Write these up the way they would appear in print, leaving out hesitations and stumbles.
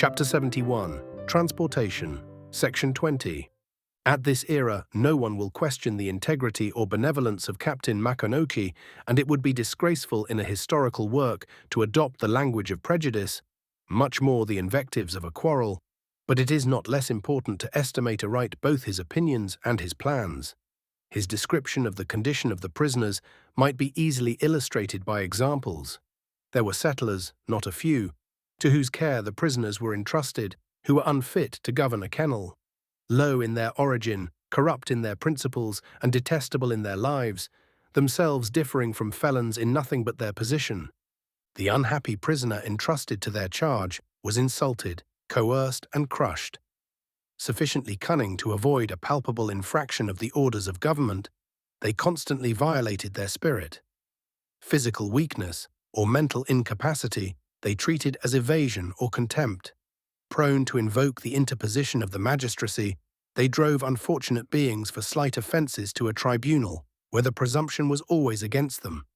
Chapter 71, Transportation, Section 20. At this era, no one will question the integrity or benevolence of Captain Makanoki, and it would be disgraceful in a historical work to adopt the language of prejudice, much more the invectives of a quarrel, but it is not less important to estimate aright both his opinions and his plans. His description of the condition of the prisoners might be easily illustrated by examples. There were settlers, not a few, to whose care the prisoners were entrusted, who were unfit to govern a kennel. Low in their origin, corrupt in their principles, and detestable in their lives, themselves differing from felons in nothing but their position. The unhappy prisoner entrusted to their charge was insulted, coerced, and crushed. Sufficiently cunning to avoid a palpable infraction of the orders of government, they constantly violated their spirit. Physical weakness, or mental incapacity, they treated as evasion or contempt. Prone to invoke the interposition of the magistracy, they drove unfortunate beings for slight offences to a tribunal, where the presumption was always against them.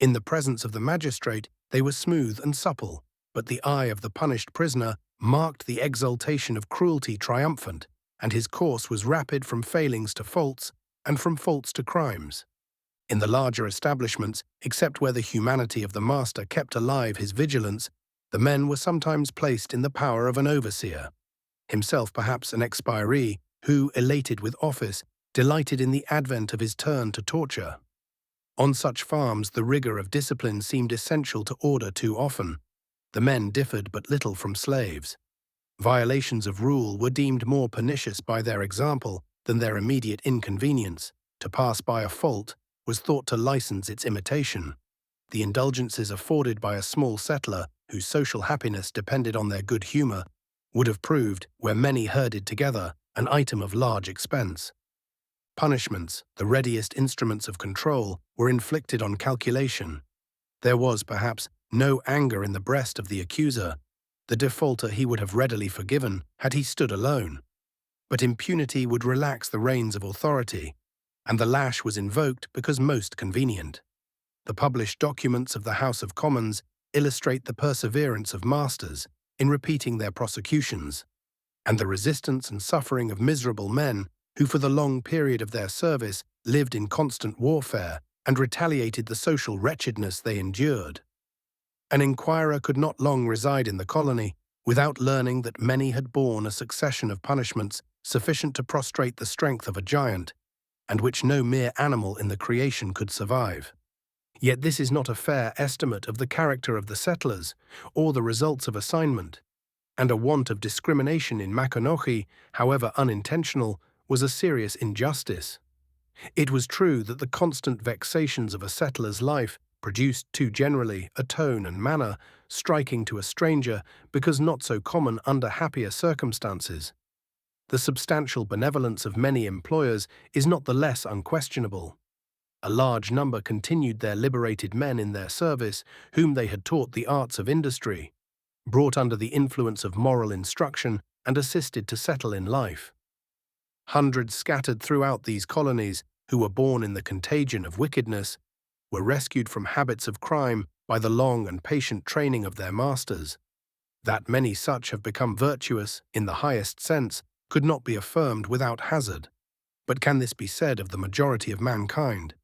In the presence of the magistrate, they were smooth and supple, but the eye of the punished prisoner marked the exultation of cruelty triumphant, and his course was rapid from failings to faults, and from faults to crimes. In the larger establishments, except where the humanity of the master kept alive his vigilance, the men were sometimes placed in the power of an overseer, himself perhaps an expiree, who, elated with office, delighted in the advent of his turn to torture. On such farms the rigour of discipline seemed essential to order too often. The men differed but little from slaves. Violations of rule were deemed more pernicious by their example than their immediate inconvenience. To pass by a fault was thought to license its imitation. The indulgences afforded by a small settler, whose social happiness depended on their good humour, would have proved, where many herded together, an item of large expense. Punishments, the readiest instruments of control, were inflicted on calculation. There was, perhaps, no anger in the breast of the accuser. The defaulter he would have readily forgiven had he stood alone. But impunity would relax the reins of authority, and the lash was invoked because most convenient. The published documents of the House of Commons illustrate the perseverance of masters in repeating their prosecutions, and the resistance and suffering of miserable men who for the long period of their service lived in constant warfare and retaliated the social wretchedness they endured. An inquirer could not long reside in the colony without learning that many had borne a succession of punishments sufficient to prostrate the strength of a giant, and which no mere animal in the creation could survive. Yet this is not a fair estimate of the character of the settlers, or the results of assignment, and a want of discrimination in Makanoki, however unintentional, was a serious injustice. It was true that the constant vexations of a settler's life produced too generally a tone and manner striking to a stranger because not so common under happier circumstances. The substantial benevolence of many employers is not the less unquestionable. A large number continued their liberated men in their service, whom they had taught the arts of industry, brought under the influence of moral instruction, and assisted to settle in life. Hundreds scattered throughout these colonies, who were born in the contagion of wickedness, were rescued from habits of crime by the long and patient training of their masters. That many such have become virtuous, in the highest sense, could not be affirmed without hazard. But can this be said of the majority of mankind?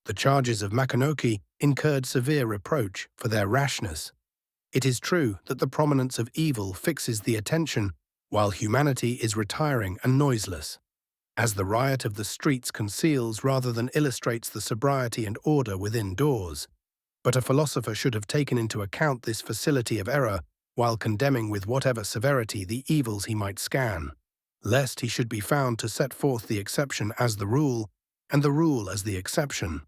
The charges of Makanoki incurred severe reproach for their rashness. It is true that the prominence of evil fixes the attention, while humanity is retiring and noiseless. As the riot of the streets conceals rather than illustrates the sobriety and order within doors. But a philosopher should have taken into account this facility of error while condemning with whatever severity the evils he might scan, lest he should be found to set forth the exception as the rule, and the rule as the exception.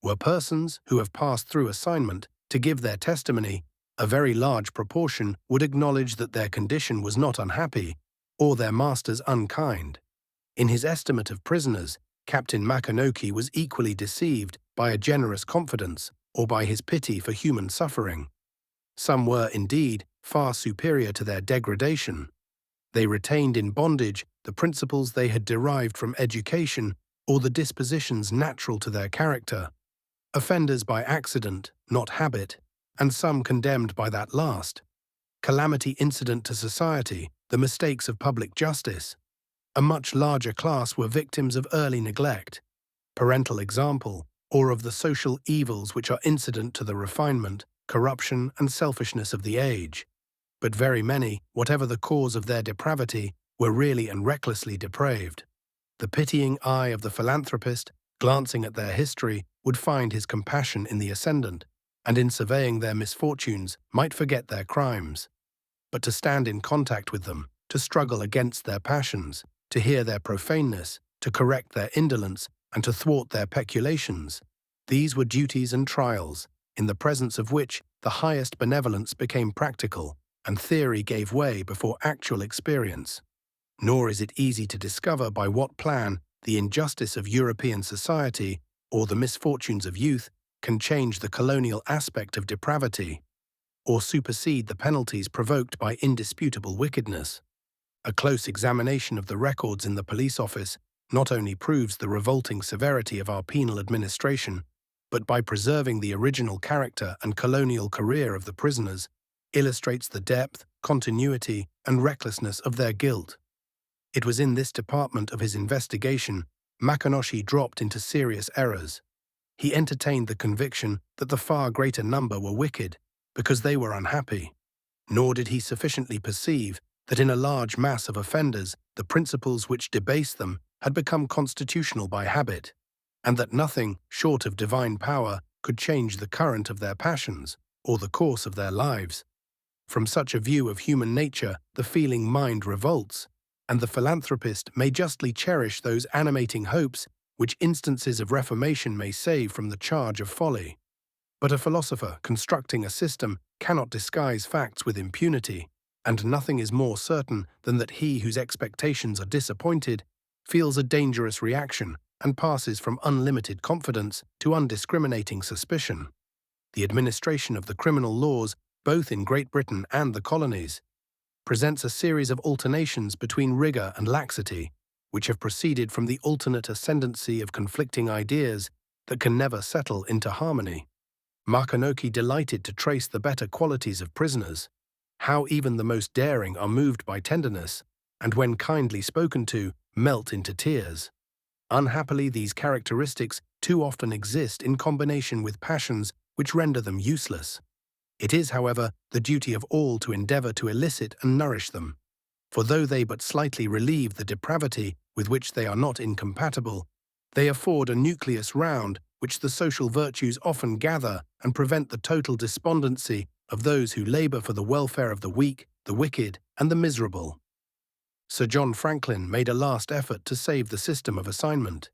Were persons who have passed through assignment to give their testimony, a very large proportion would acknowledge that their condition was not unhappy, or their masters unkind. In his estimate of prisoners, Captain Makanoki was equally deceived by a generous confidence or by his pity for human suffering. Some were, indeed, far superior to their degradation. They retained in bondage the principles they had derived from education or the dispositions natural to their character. Offenders by accident, not habit, and some condemned by that last. calamity incident to society, the mistakes of public justice. A much larger class were victims of early neglect, parental example, or of the social evils which are incident to the refinement, corruption, and selfishness of the age. But very many, whatever the cause of their depravity, were really and recklessly depraved. The pitying eye of the philanthropist, glancing at their history, would find his compassion in the ascendant, and in surveying their misfortunes might forget their crimes. But to stand in contact with them, to struggle against their passions, to hear their profaneness, to correct their indolence, and to thwart their peculations, these were duties and trials, in the presence of which the highest benevolence became practical, and theory gave way before actual experience. Nor is it easy to discover by what plan the injustice of European society, or the misfortunes of youth, can change the colonial aspect of depravity, or supersede the penalties provoked by indisputable wickedness. A close examination of the records in the police office not only proves the revolting severity of our penal administration, but by preserving the original character and colonial career of the prisoners, illustrates the depth, continuity, and recklessness of their guilt. It was in this department of his investigation Makinoshi dropped into serious errors. He entertained the conviction that the far greater number were wicked because they were unhappy, nor did he sufficiently perceive that in a large mass of offenders the principles which debased them had become constitutional by habit, and that nothing short of divine power could change the current of their passions or the course of their lives. From such a view of human nature the feeling mind revolts, and the philanthropist may justly cherish those animating hopes which instances of reformation may save from the charge of folly. But a philosopher constructing a system cannot disguise facts with impunity, and nothing is more certain than that he whose expectations are disappointed feels a dangerous reaction and passes from unlimited confidence to undiscriminating suspicion. The administration of the criminal laws, both in Great Britain and the colonies, presents a series of alternations between rigor and laxity, which have proceeded from the alternate ascendancy of conflicting ideas that can never settle into harmony. Makinoshi delighted to trace the better qualities of prisoners, how even the most daring are moved by tenderness, and when kindly spoken to, melt into tears. Unhappily, these characteristics too often exist in combination with passions which render them useless. It is, however, the duty of all to endeavor to elicit and nourish them, for though they but slightly relieve the depravity with which they are not incompatible, they afford a nucleus round which the social virtues often gather and prevent the total despondency of those who labor for the welfare of the weak, the wicked, and the miserable. Sir John Franklin made a last effort to save the system of assignment.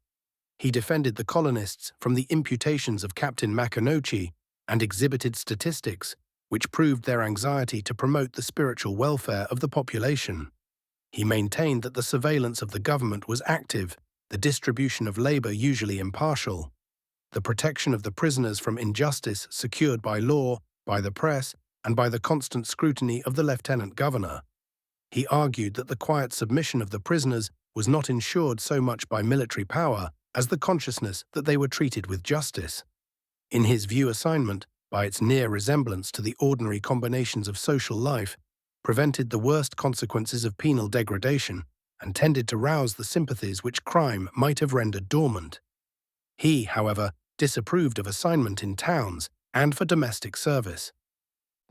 He defended the colonists from the imputations of Captain Makinoshi and exhibited statistics which proved their anxiety to promote the spiritual welfare of the population. He maintained that the surveillance of the government was active, the distribution of labor usually impartial, the protection of the prisoners from injustice secured by law, by the press, and by the constant scrutiny of the lieutenant governor. He argued that the quiet submission of the prisoners was not ensured so much by military power as the consciousness that they were treated with justice. In his view, assignment, by its near resemblance to the ordinary combinations of social life, prevented the worst consequences of penal degradation and tended to rouse the sympathies which crime might have rendered dormant. He, however, disapproved of assignment in towns and for domestic service.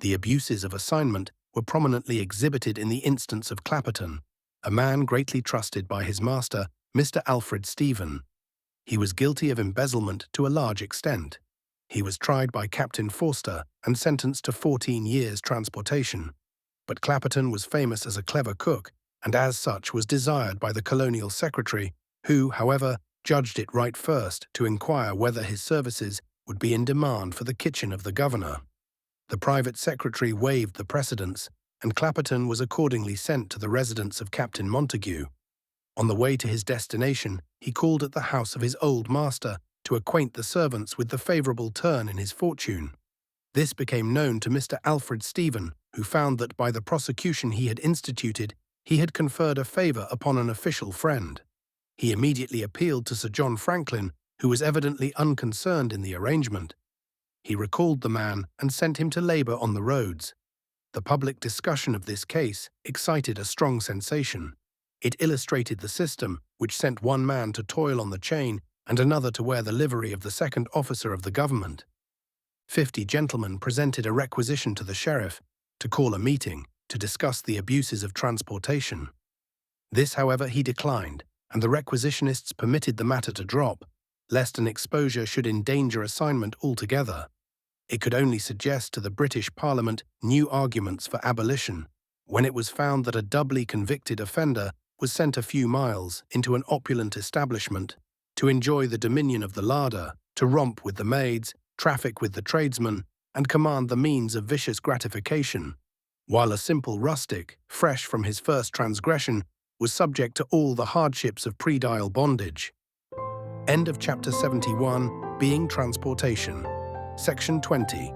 The abuses of assignment were prominently exhibited in the instance of Clapperton, a man greatly trusted by his master, Mr. Alfred Stephen. He was guilty of embezzlement to a large extent. He was tried by Captain Forster and sentenced to 14 years' transportation. But Clapperton was famous as a clever cook, and as such was desired by the colonial secretary, who, however, judged it right first to inquire whether his services would be in demand for the kitchen of the governor. The private secretary waived the precedence, and Clapperton was accordingly sent to the residence of Captain Montague. On the way to his destination, he called at the house of his old master to acquaint the servants with the favourable turn in his fortune. This became known to Mr. Alfred Stephen, who found that by the prosecution he had instituted, he had conferred a favour upon an official friend. He immediately appealed to Sir John Franklin, who was evidently unconcerned in the arrangement. He recalled the man and sent him to labour on the roads. The public discussion of this case excited a strong sensation. It illustrated the system which sent one man to toil on the chain and another to wear the livery of the second officer of the government. 50 gentlemen presented a requisition to the sheriff to call a meeting to discuss the abuses of transportation. This, however, he declined, and the requisitionists permitted the matter to drop, lest an exposure should endanger assignment altogether. It could only suggest to the British Parliament new arguments for abolition, when it was found that a doubly convicted offender was sent a few miles into an opulent establishment to enjoy the dominion of the larder, to romp with the maids, traffic with the tradesmen, and command the means of vicious gratification, while a simple rustic, fresh from his first transgression, was subject to all the hardships of predial bondage. End of chapter 71, Being Transportation. Section 20.